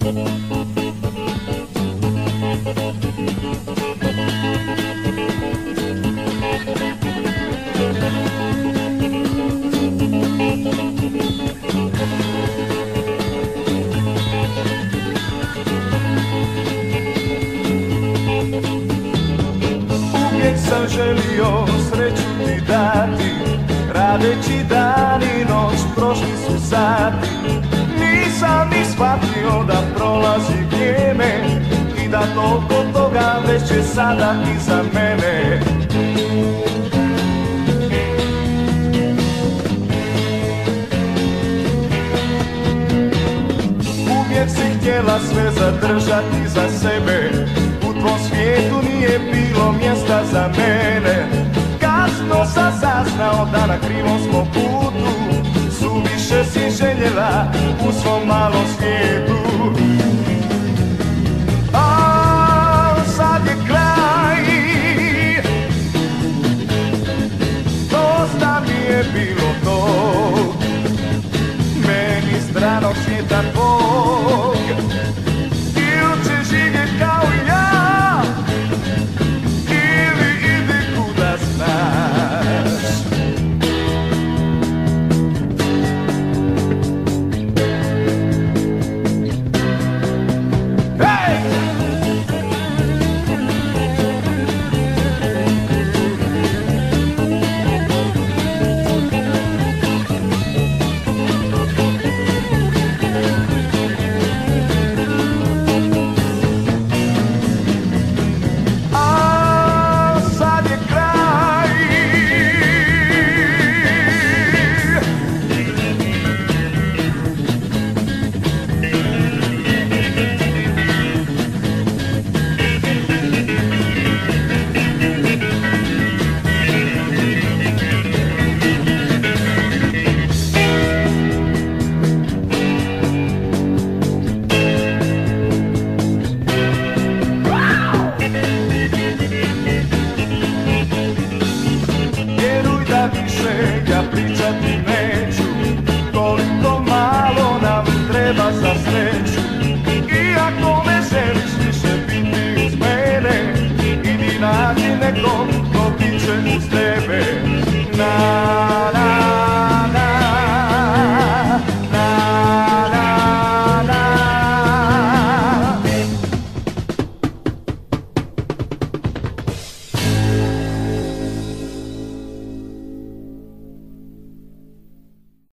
Uvijek sam želio sreću ti dati, radeći dan i noć, prošli su sati. Nisam ni shvatio da prolazi vrijeme i da toliko toga već je sada iza mene. Uvijek si htjela sve zadržati za sebe, u tvom svijetu nije bilo mjesta za mene. Kasno sam saznao da na krivom smo putu, suviše si željela u svom malom svijetu. A sad je kraj, dosta mi je bilo tog, meni stranog svijeta tvog. Ili će živjet kao